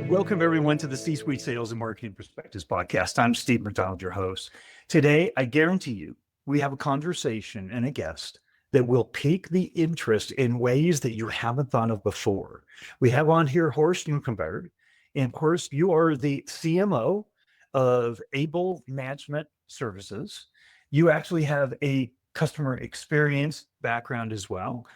Welcome, everyone, to the C-Suite Sales and Marketing Perspectives podcast. I'm Steve McDonald, your host. Today, I guarantee you, we have a conversation and a guest that will pique the interest in ways that you haven't thought of before. We have on here Horst Müncheberg. And Horst, you are the CMO of Able Management Services. You actually have a customer experience background as well.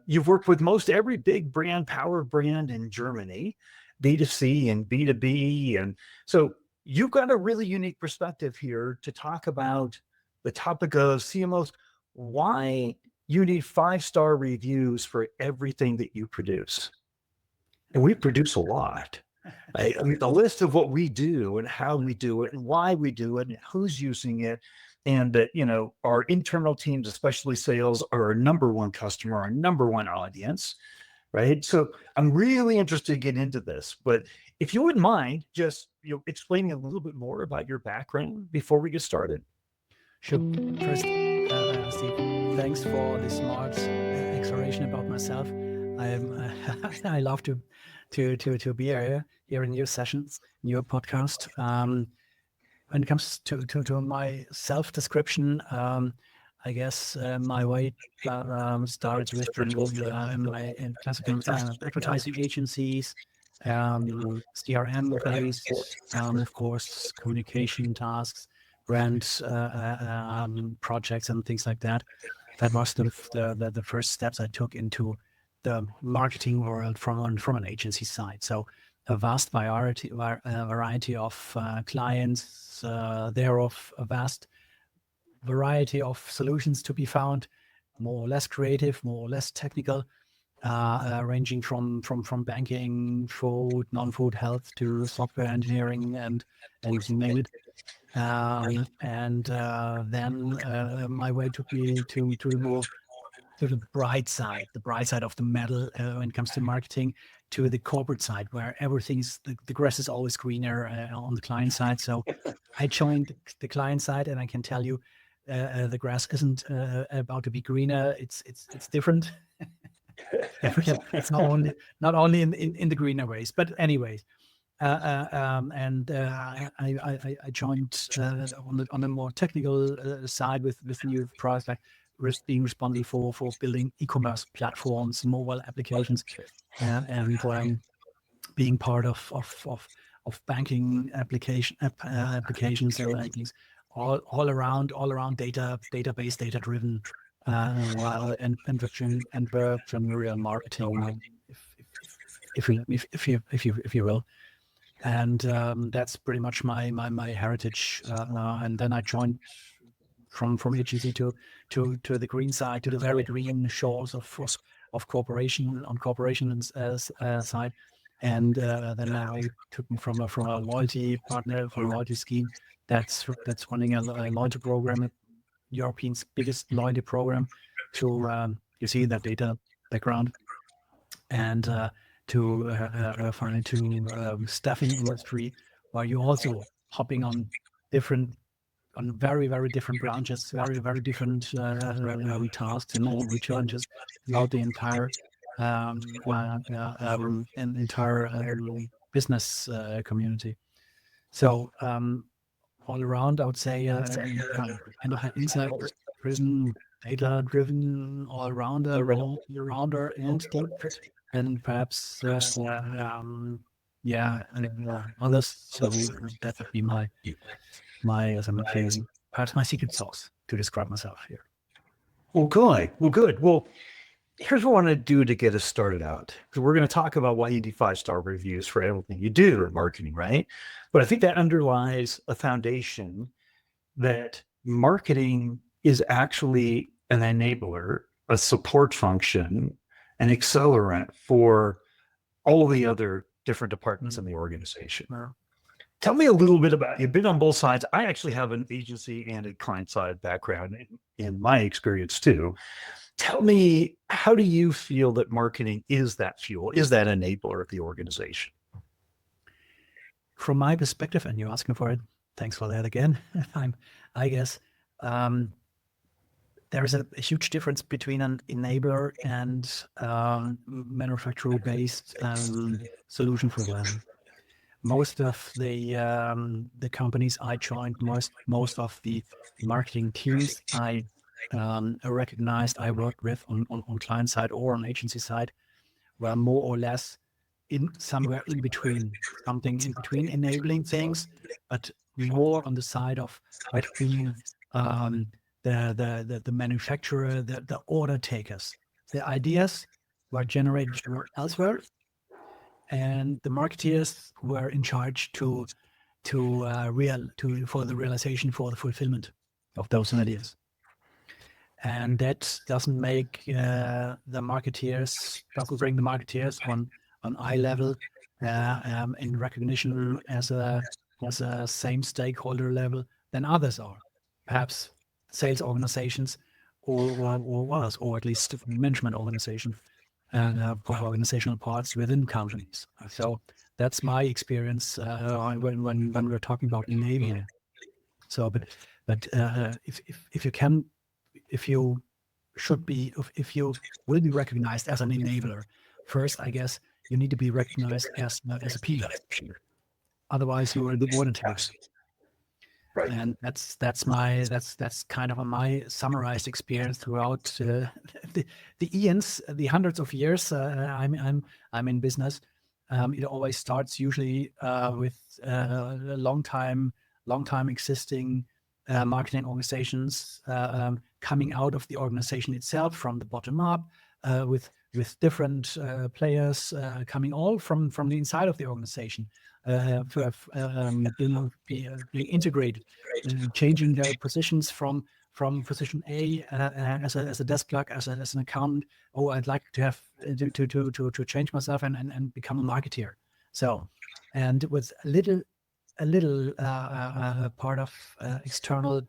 You've worked with most every big brand, power brand in Germany, B2C and B2B. And so you've got a really unique perspective here to talk about the topic of CMOs, why you need 5-star reviews for everything that you produce. And we produce a lot. I mean, the list of what we do and how we do it and why we do it and who's using it. And that, our internal teams, especially sales, are our number one customer, our number one audience. Right. So I'm really interested to get into this, but if you wouldn't mind just explaining a little bit more about your background before we get started. Sure. First, Steve, thanks for the smart exploration about myself. I love to be here in your sessions, in your podcast. When it comes to my self-description, I guess my way started with my classical advertising agencies, CRM based, of course, communication tasks, brand projects, and things like that. That was the first steps I took into the marketing world from an agency side. So a vast variety of clients, thereof a vast variety of solutions to be found, more or less creative, more or less technical, ranging from banking, food, non-food, health to software engineering and you name it. Then my way took me to the bright side of the medal when it comes to marketing, to the corporate side, where everything's the grass is always greener on the client side. So I joined the client side, and I can tell you, the grass isn't about to be greener. It's different. It's not only in the greener ways, but anyways. I joined on the more technical side with new products, like being responsible for building e-commerce platforms, mobile applications, and being part of banking applications and all around database, data driven, and entrepreneurial marketing, if you will. And that's pretty much my heritage. And then I joined from agency to the green side, to the very green shores of corporation side. And then I took me from a loyalty partner for a loyalty scheme that's running a loyalty program, Europe's biggest loyalty program, to you see that data background, and to finally to staffing industry, where you also hopping on very, very different branches, very, very different tasks and challenges throughout the entire business community. So all around, I would say, kind of insight driven, data driven, all rounder, and perhaps others. So that would be perhaps my secret sauce to describe myself here. Well, good. Well, here's what I want to do to get us started out. So we're going to talk about why you need 5-star reviews for everything you do in marketing, right? But I think that underlies a foundation that marketing is actually an enabler, a support function, an accelerant for all the other different departments in the organization. Tell me a little bit about, you've been on both sides. I actually have an agency and a client side background in my experience too. Tell me, how do you feel that marketing is that fuel, is that enabler of the organization? From my perspective, and you're asking for it, thanks for that again. I guess there is a huge difference between an enabler and manufacturer-based solution for them. most of the companies I joined, most of the marketing teams I recognized I worked with on client side or on agency side were more or less in somewhere in between, something in between enabling things, but more on the side of being the manufacturer, the order takers. The ideas were generated elsewhere, and the marketeers were in charge for the realization, for the fulfillment of those ideas. And that doesn't bring the marketeers on eye level in recognition as a same stakeholder level than others are, perhaps sales organizations or at least management organization and organizational parts within companies. So that's my experience when we're talking about enabling. So, but if you will be recognized as an enabler, first, I guess you need to be recognized as a peer. Otherwise, you are the order takers. Right. And that's kind of my summarized experience throughout the eons, the hundreds of years I'm in business. It always starts usually with long time existing marketing organizations coming out of the organization itself from the bottom up, with different players coming all from the inside of the organization to have being integrated, changing their positions from position A as a desk clerk, as an accountant. Oh, I'd like to have to change myself and become a marketeer. So, and with a little part of external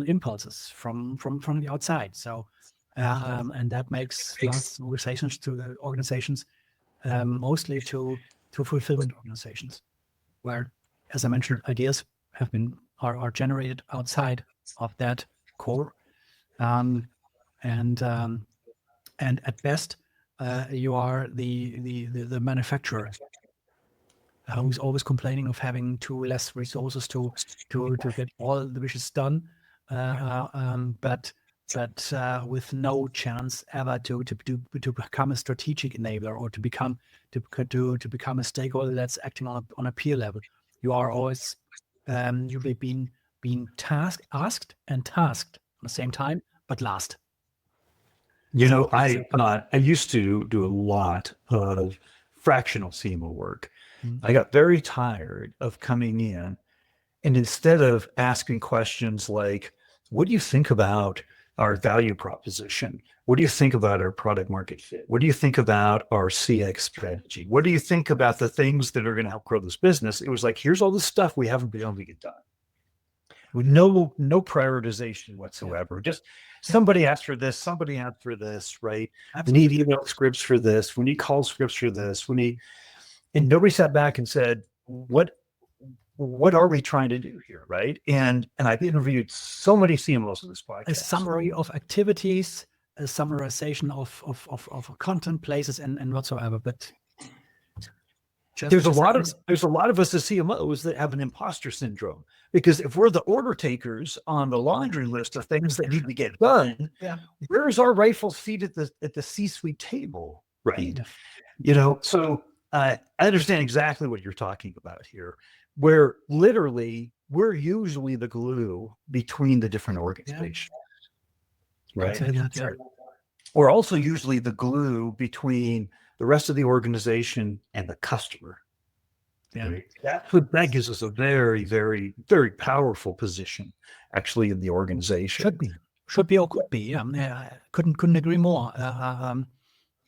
impulses from the outside. So, and that makes last conversations to the organizations mostly to fulfillment organizations, where, as I mentioned, ideas are generated outside of that core, and at best you are the manufacturer who's always complaining of having too less resources to get all the wishes done, but with no chance ever to become a strategic enabler or to become a stakeholder that's acting on a peer level. You are always usually being asked and tasked at the same time, but last. I used to do a lot of fractional CMO work. Mm-hmm. I got very tired of coming in, and instead of asking questions like, what do you think about our value proposition? What do you think about our product market fit? What do you think about our CX strategy? What do you think about the things that are going to help grow this business? It was like, here's all the stuff we haven't been able to get done. With no prioritization whatsoever. Just somebody asked for this, somebody asked for this, right? Absolutely. We need email scripts for this. We need call scripts for this. And nobody sat back and said, what are we trying to do here, right? And I've interviewed so many CMOs in this podcast. A summary of activities, a summarization of content, places, and whatsoever. But there's a lot of us as CMOs that have an imposter syndrome, because if we're the order takers on the laundry list of things that need to get done, where's our rightful seat at the C-suite table, right? So I understand exactly what you're talking about here, where literally we're usually the glue between the different organizations, right? We're also usually the glue between the rest of the organization and the customer. Yeah. Right? That gives us a very, very, very powerful position, actually, in the organization. Should be or could be. Yeah, couldn't agree more.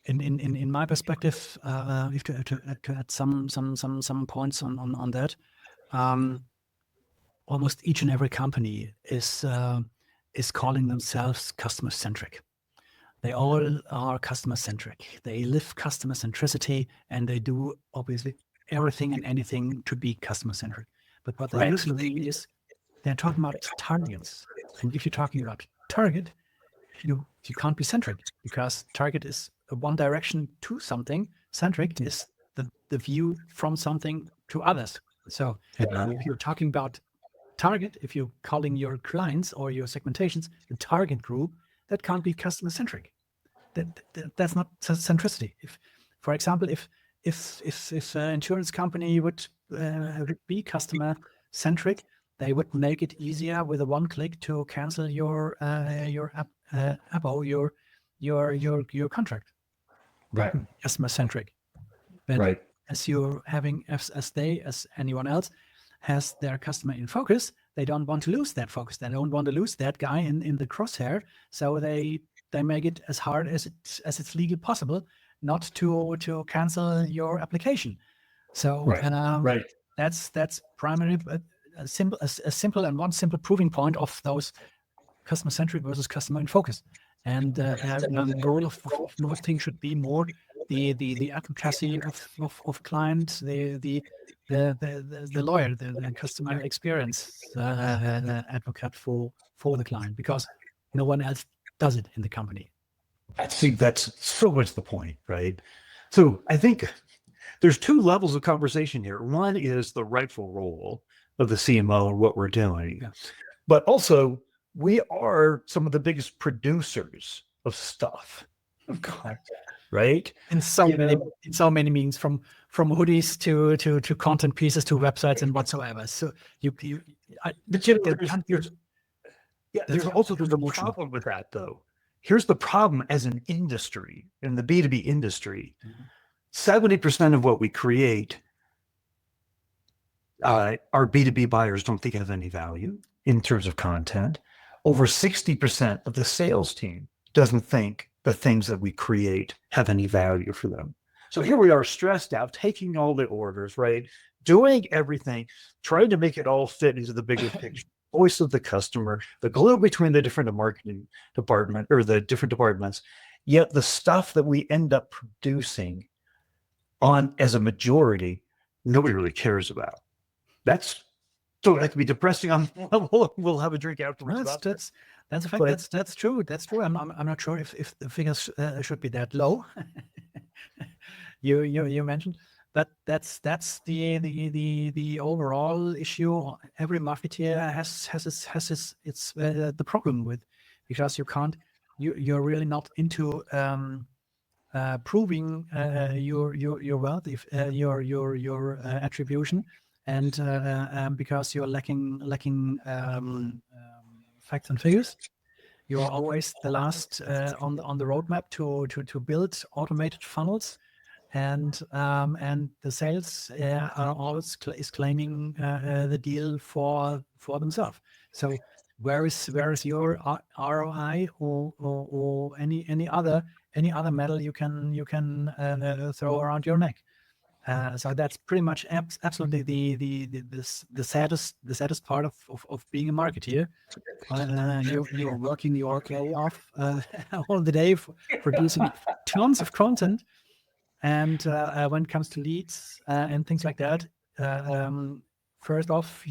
In my perspective, if to add some points on that, almost each and every company is calling themselves customer-centric. They all are customer-centric. They live customer centricity, and they do obviously everything and anything to be customer-centric. But what they're doing is they're talking about targets. And if you're talking about target, you can't be centric, because target is one direction to something. Centric is the the view from something to others. So if you're talking about target, if you're calling your clients or your segmentations the target group, that can't be customer centric. That's not centricity. If, for example, if an insurance company would be customer centric, they would make it easier with a one click to cancel your abo, your contract. Right. Customer centric. But Right. as you're having, as anyone else has their customer in focus, they don't want to lose that focus. They don't want to lose that guy in the crosshair. So they make it as hard as it's legally possible not to cancel your application. So Right. that's primarily a simple and one simple proving point of those customer centric versus customer in focus. And the role of most things should be more the advocacy of clients, the lawyer, the customer experience advocate for the client, because no one else does it in the company. I think that's so much the point, right? So I think there's two levels of conversation here. One is the rightful role of the CMO and what we're doing, but also we are some of the biggest producers of stuff, of content, right? In so many means, from hoodies to content pieces to websites and whatsoever. So there's also a problem with that though. Here's the problem as an industry, in the B2B industry, 70% of what we create, our B2B buyers don't think has any value in terms of content. Over 60% of the sales team doesn't think the things that we create have any value for them. So here we are stressed out, taking all the orders, right? Doing everything, trying to make it all fit into the bigger picture. Voice of the customer, the glue between the different marketing department or the different departments. Yet the stuff that we end up producing on as a majority, nobody really cares about. That's so that can be depressing on level. We'll have a drink afterwards. That's a fact. But that's true. That's true. I'm not sure if the figures should be that low. you mentioned. But that's the overall issue. Every marketeer has its the problem with, because you're really not into proving your wealth, your attribution, and because you're lacking facts and figures. You are always the last on the roadmap to build automated funnels. And the sales are always claiming the deal for themselves. So where is your ROI or any other medal you can throw around your neck? So that's pretty much absolutely the saddest part of being a marketeer. You're working your tail off all the day producing tons of content. And when it comes to leads and things like that, first off,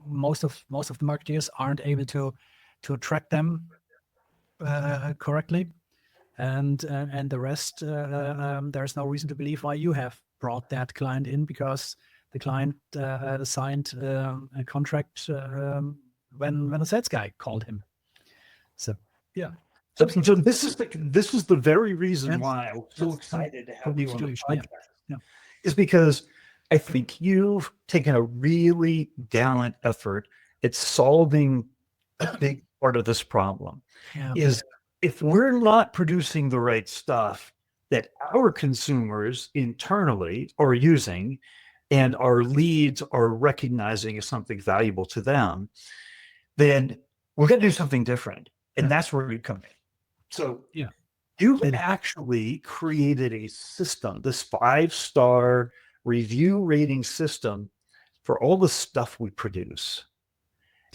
most of the marketers aren't able to track them correctly, and the rest, there's no reason to believe why you have brought that client in, because the client signed a contract when a sales guy called him. So yeah. So this is the very reason why I'm so excited to have you on the podcast. Is because I think you've taken a really gallant effort at solving a big part of this problem. Is if we're not producing the right stuff that our consumers internally are using and our leads are recognizing as something valuable to them, then we're going to do something different. And that's where you come in. So you've actually created a system, this 5-star review rating system for all the stuff we produce.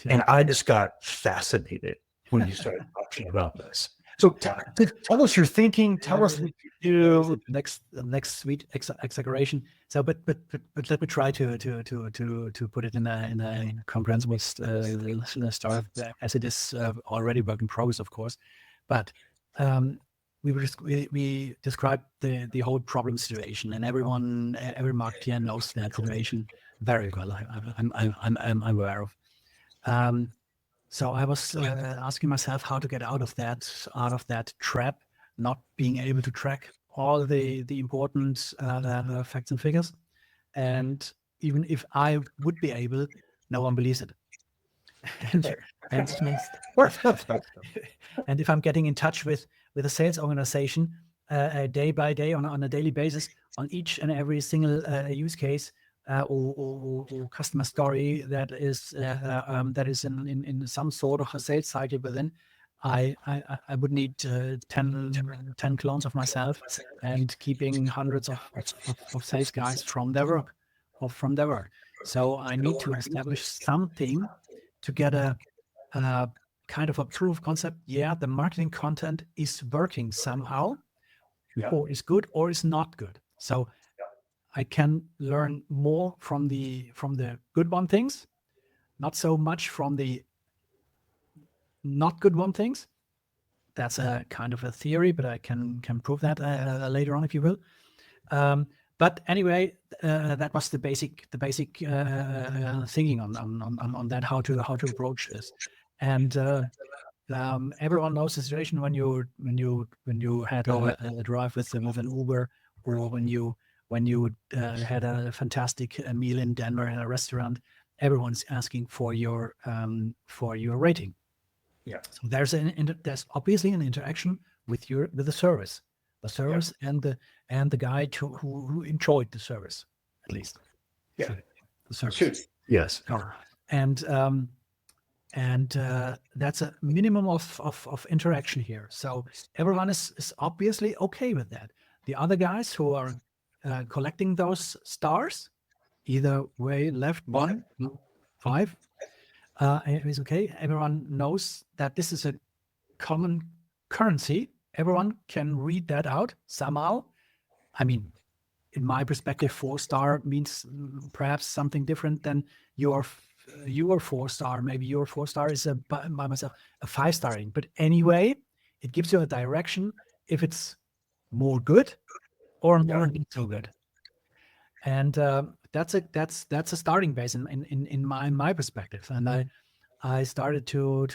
And I just got fascinated when you started talking about this. So tell us your thinking. Tell us what you do. Next sweet exaggeration. So, but let me try to put it in a comprehensible start, as it is already work in progress, of course. But we described the whole problem situation, and every marketer knows that situation very well. I'm aware of. So I was asking myself how to get out of that trap, not being able to track all the important facts and figures, and even if I would be able, no one believes it. and, and, and if I'm getting in touch with a sales organization day by day on a daily basis on each and every single use case or customer story that is in some sort of a sales cycle within, I would need 10 clones of myself and keeping hundreds of sales guys from their work. So I need to establish something to get a kind of a proof of concept. Yeah, the marketing content is working somehow, or is good or is not good. So I can learn more from the good one things, not so much from the not good one things. That's a kind of a theory, but I can prove that later on if you will. But anyway, that was the basic thinking on that, how to approach this. And everyone knows the situation when you had a drive with an Uber, or when you had a fantastic meal in Denver in a restaurant. Everyone's asking for your rating. Yeah. So there's obviously an interaction with the service, and the guy who enjoyed the service, at least. Yeah. The service. Sure. Yes. And that's a minimum of interaction here. So everyone is obviously okay with that. The other guys who are collecting those stars, either way, left 1, 5, is okay. Everyone knows that this is a common currency. Everyone can read that out somehow. I mean, in my perspective, 4-star means perhaps something different than your 4-star. Maybe your 4-star is by myself a 5-star. But anyway, it gives you a direction if it's more good or more not so good. And that's a starting base in my perspective. And I started to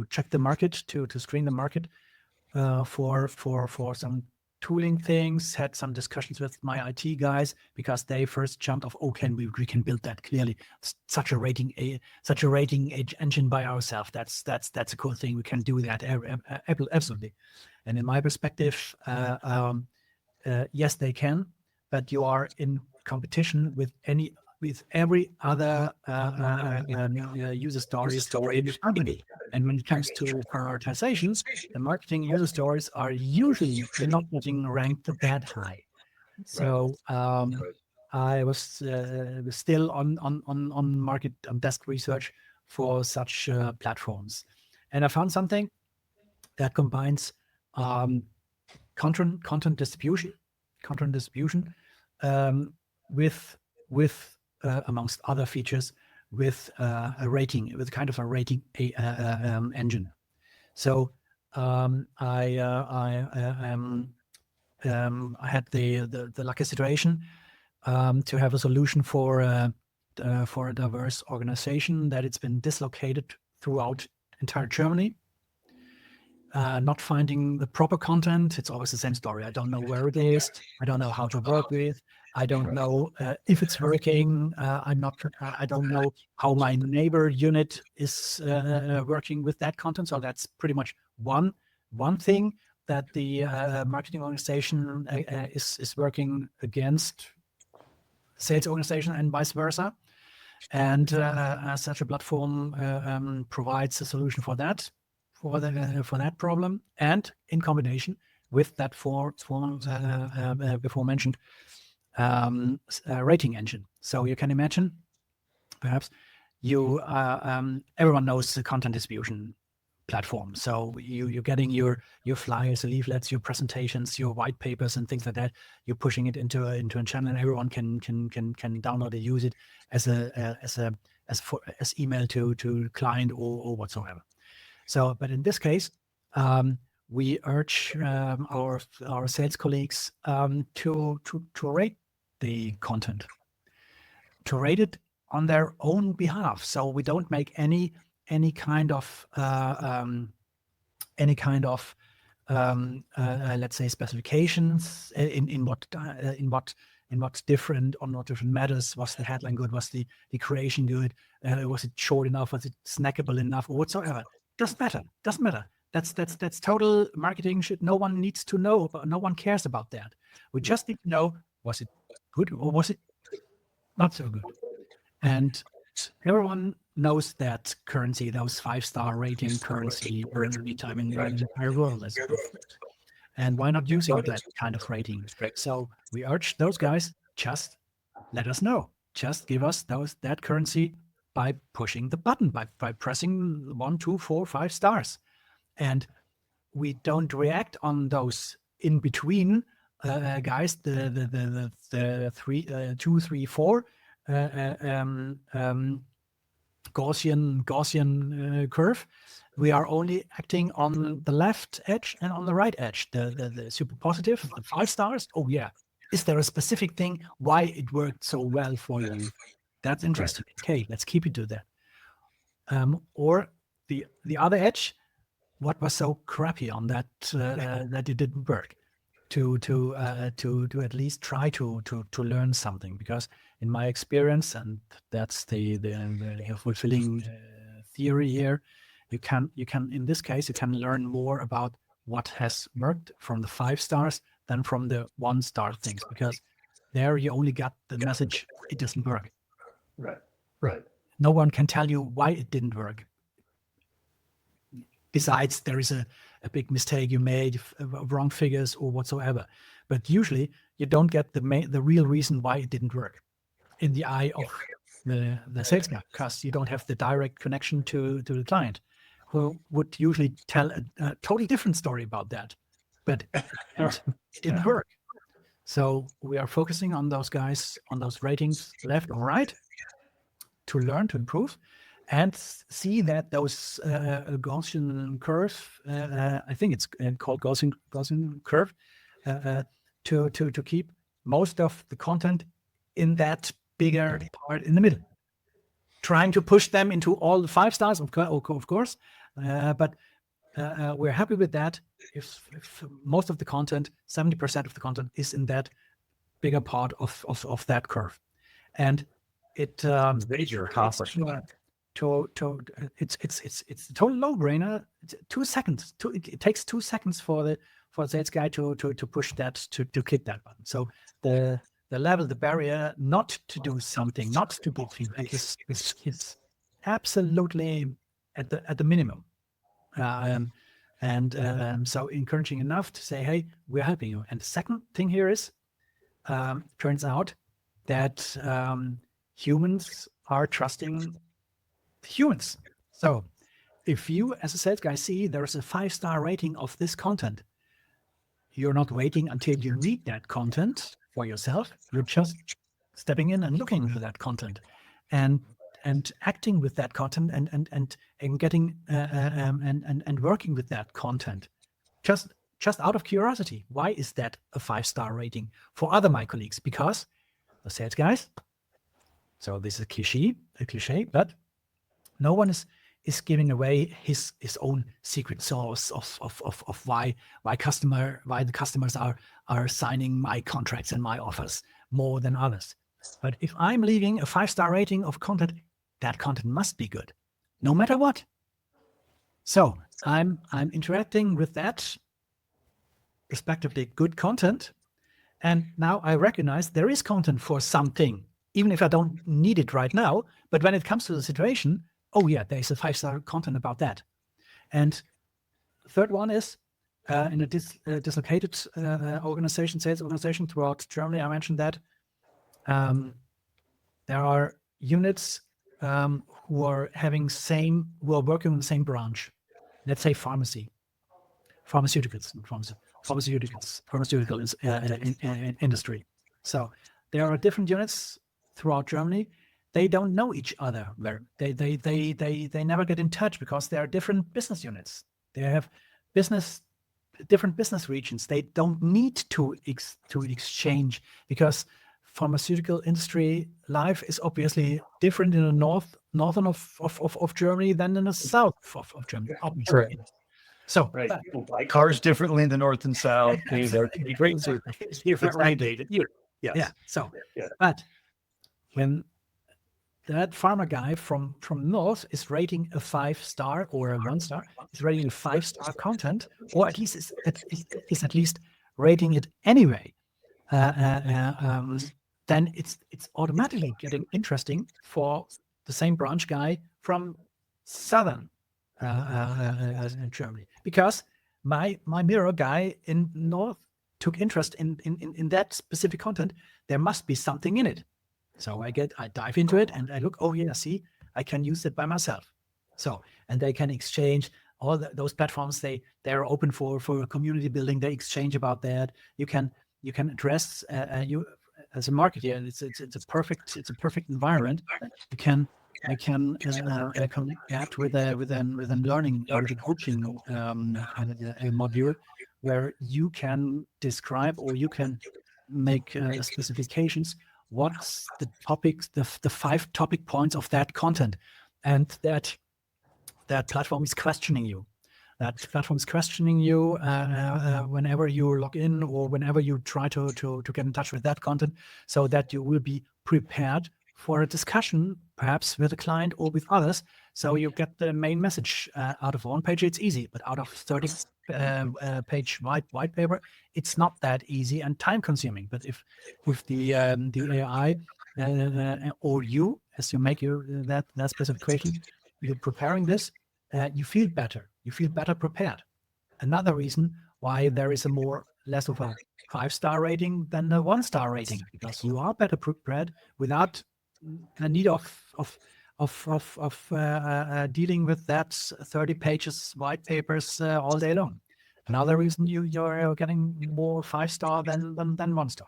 check the market, to screen the market for some tooling things. Had some discussions with my IT guys because they first jumped off. Oh, we can build that clearly. Such a rating engine by ourselves. That's a cool thing. We can do that absolutely. And in my perspective, yes, they can, but you are in competition with every other user story in your company. And when it comes to prioritizations, the marketing user stories are usually not getting ranked that high. So I was still on market desk research for such platforms, and I found something that combines content distribution with amongst other features, with a rating, with kind of a rating engine. So I had the lucky situation to have a solution for a diverse organization that it's been dislocated throughout entire Germany. Not finding the proper content. It's always the same story. I don't know where it is. I don't know how to work with. I don't know if it's working. I don't know how my neighbor unit is working with that content. So that's pretty much one thing that the marketing organization is working against sales organization and vice versa. And such a platform provides a solution for that. For that problem, and in combination with that before mentioned rating engine. So you can imagine, perhaps everyone knows the content distribution platform. So you're getting your flyers, leaflets, your presentations, your white papers, and things like that. You're pushing it into a channel, and everyone can download and use it as email to client or whatsoever. So, but in this case, we urge our sales colleagues to rate the content, to rate it on their own behalf. So we don't make any kind of let's say specifications in what different matters. Was the headline good? Was the creation good? Was it short enough? Was it snackable enough? Or whatsoever? Doesn't matter. That's total marketing shit. No one needs to know, but no one cares about that. We just need to know, was it good or was it not so good? And everyone knows that currency, those 5-star rating currency, anytime in the entire world is perfect. And why not using that kind of rating? So we urge those guys, just let us know. Just give us that currency by pushing the button, by pressing 1, 2, 4, 5 stars. And we don't react on those in between guys, the 2, 3, 4 Gaussian curve. We are only acting on the left edge and on the right edge. The super positive, the 5 stars. Oh yeah, is there a specific thing why it worked so well for you? That's interesting. Okay, let's keep it to that. Or the other edge, what was so crappy on that that it didn't work? To at least try to learn something, because in my experience, and that's the fulfilling theory here, you can in this case you can learn more about what has worked from the 5 stars than from the 1-star things, because there you only got the message it doesn't work. Right. No one can tell you why it didn't work. Besides, there is a big mistake you made, wrong figures or whatsoever. But usually you don't get the real reason why it didn't work in the eye of the sales guy, because you don't have the direct connection to the client, who would usually tell a totally different story about that. But it didn't work. So we are focusing on those guys, on those ratings left or right, to learn, to improve, and see that those Gaussian curve, I think it's called Gaussian curve, to keep most of the content in that bigger part in the middle, trying to push them into all the 5 stars, of course, but we're happy with that if most of the content, 70% of the content, is in that bigger part of that curve. And it major accomplishment. It's a total no-brainer. 2 seconds. It takes 2 seconds for the sales guy to push that, to click that button. So the level, the barrier not to do something, not to give feedback is absolutely at the minimum. So encouraging enough to say, hey, we're helping you. And the second thing here is, turns out that humans are trusting humans. So if you as a sales guy see there's a 5-star rating of this content, you're not waiting until you need that content for yourself. You're just stepping in and looking for that content and acting with that content and getting and working with that content just out of curiosity. Why is that a 5-star rating for other my colleagues? Because the sales guys, so this is a cliche, but no one is giving away his own secret sauce of why the customers are signing my contracts and my offers more than others. But if I'm leaving a 5-star rating of content, that content must be good, no matter what. So I'm interacting with that respectively good content, and now I recognize there is content for something, even if I don't need it right now. But when it comes to the situation, oh yeah, there's a 5-star content about that. And the third one is in a dislocated sales organization throughout Germany. I mentioned that there are units who are working in the same branch. Let's say pharmaceutical industry. So there are different units throughout Germany. They don't know each other. They never get in touch because they are different business units. They have different business regions, they don't need to exchange, because pharmaceutical industry life is obviously different in the northern of Germany than in the south of Germany. Obviously. Right. So Right. People buy cars differently in the north and south. They're great. it's different, right? Yes. Yeah. So, Yeah. but when that pharma guy from north is rating a 5-star or a 1-star, is rating a 5-star content, or at least is at least rating it anyway, then it's automatically getting interesting for the same branch guy from southern Germany, because my mirror guy in north took interest in that specific content. There must be something in it. So I dive into it and I look, oh yeah, see, I can use it by myself. So, and they can exchange all those platforms. They're open for community building. They exchange about that. You can address you as a marketer. It's a perfect environment. I can connect that with a learning or the coaching a module where you can describe or you can make specifications. What's the topics, the 5 topic points of that content, and that platform is questioning you. That platform is questioning you whenever you log in or whenever you try to get in touch with that content, so that you will be prepared for a discussion, perhaps with a client or with others. So you get the main message out of one page. It's easy, but out of 30 page white paper, it's not that easy and time consuming. But if with the AI or you, as you make that specification, you're preparing this, you feel better. You feel better prepared. Another reason why there is less of a 5-star rating than a 1-star rating, because you are better prepared without the need of dealing with that 30 pages white papers all day long. Another reason you're getting more 5-star than 1-star,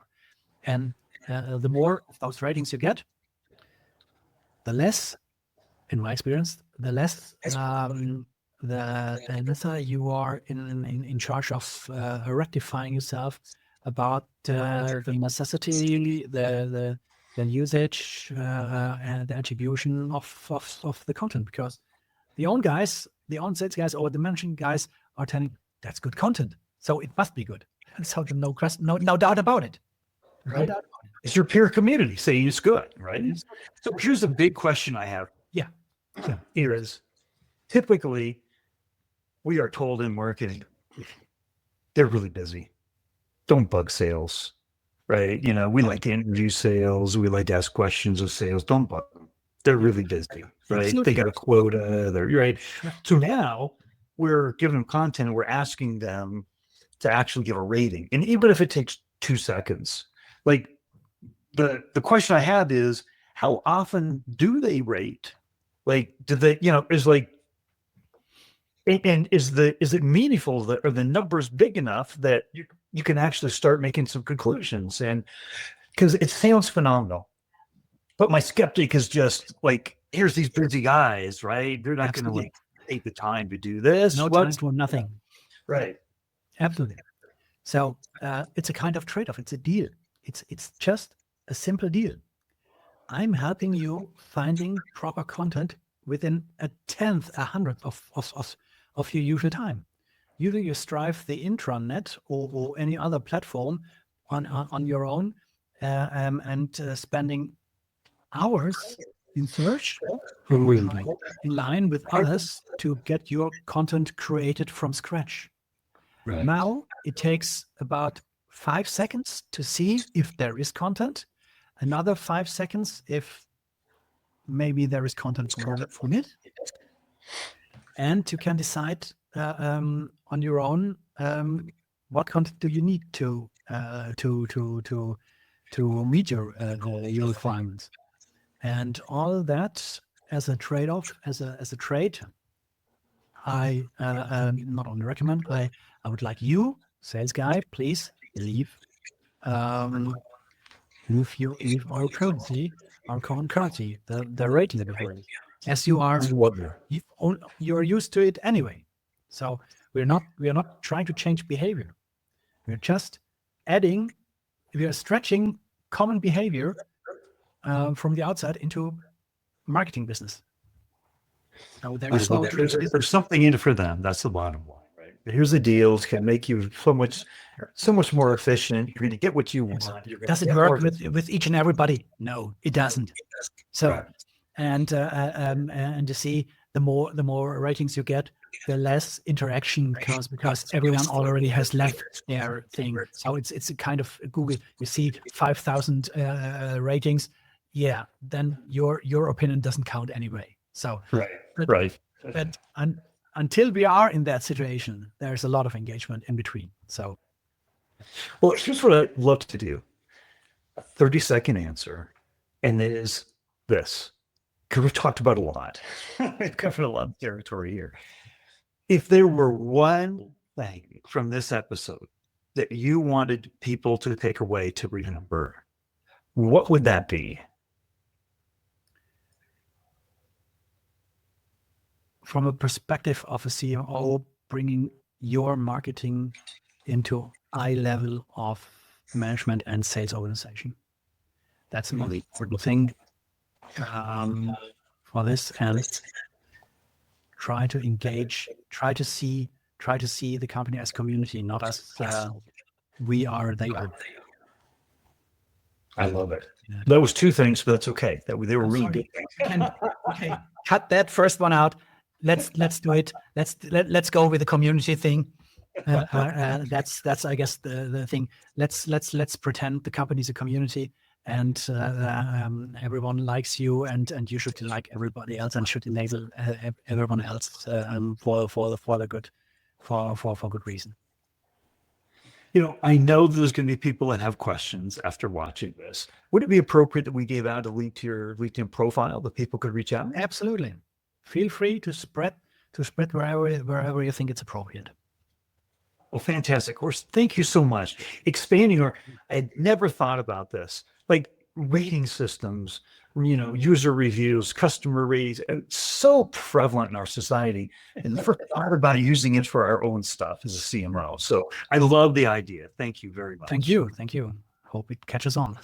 and the more of those ratings you get, the less, in my experience, the less the lesser you are in charge of rectifying yourself about the necessity, the usage, and the attribution of the content, because the on sales guys or the managing guys are telling that's good content, so it must be good. And so no doubt about it. Right. It's your peer community saying it's good, right? So here's a big question I have. Yeah. Here is, typically we are told in marketing, they're really busy. Don't bug sales, right? We like to interview sales. We like to ask questions of sales. Don't bug them. They're really busy, right? Absolutely. They got a quota. They're right. So now we're giving them content. We're asking them to actually give a rating. And even if it takes 2 seconds, like the question I have is, how often do they rate? Like, do they, is like, and is it meaningful that, are the numbers big enough that you can actually start making some conclusions? And because it sounds phenomenal, but my skeptic is just like, here's these busy guys, right? They're not going to like take the time to do this. No time for nothing. Right. Absolutely. So it's a kind of trade-off. It's a deal. It's just a simple deal. I'm helping you finding proper content within a tenth, a hundredth of your usual time. Usually you strive the intranet or any other platform on your own and spending hours in search, in line with others to get your content created from scratch. Right. Now it takes about 5 seconds to see if there is content, another 5 seconds if maybe there is content from it, and you can decide on your own what content do you need to meet your requirements, and all that as a trade-off, as a trade. I not only recommend, I would like you, sales guy, please leave our currency, our common currency, the rating that we hold, as you're used to it anyway. So We are not trying to change behavior. We're just we are stretching common behavior from the outside into marketing business. So there's something in it for them. That's the bottom line, right? Here's the deals, can make you so much more efficient. You're going to get what you want. Does it work with each and everybody? No, it doesn't. So, right. And to see the more ratings you get, the less interaction comes, because everyone already has left their thing. So it's a kind of Google. You see 5,000 ratings, yeah, then your opinion doesn't count anyway. So but until we are in that situation, there's a lot of engagement in between. So, well, here's what I'd love to do: a 30-second answer, and it is this. Because we've talked about a lot. We've covered a lot of territory here. If there were one thing from this episode that you wanted people to take away to remember, what would that be? From a perspective of a CMO, bringing your marketing into eye level of management and sales organization. That's a really important thing for this, and try to engage, try to see the company as community, not as we are, they are. I love it. Yeah. That was two things, but that's okay. They were really good. Okay, cut that first one out. Let's do it. Let's go with the community thing. That's I guess the thing. Let's pretend the company is a community, and everyone likes you, and you should like everybody else, and should enable everyone else for good reason. You know, I know there's going to be people that have questions after watching this. Would it be appropriate that we gave out a link to your LinkedIn profile that people could reach out? Absolutely. Feel free to spread wherever you think it's appropriate. Well, fantastic. Horst, thank you so much. Expanding I had never thought about this. Like rating systems, user reviews, customer ratings, it's so prevalent in our society, and never thought about using it for our own stuff as a CMO. So I love the idea. Thank you very much. Thank you. Hope it catches on.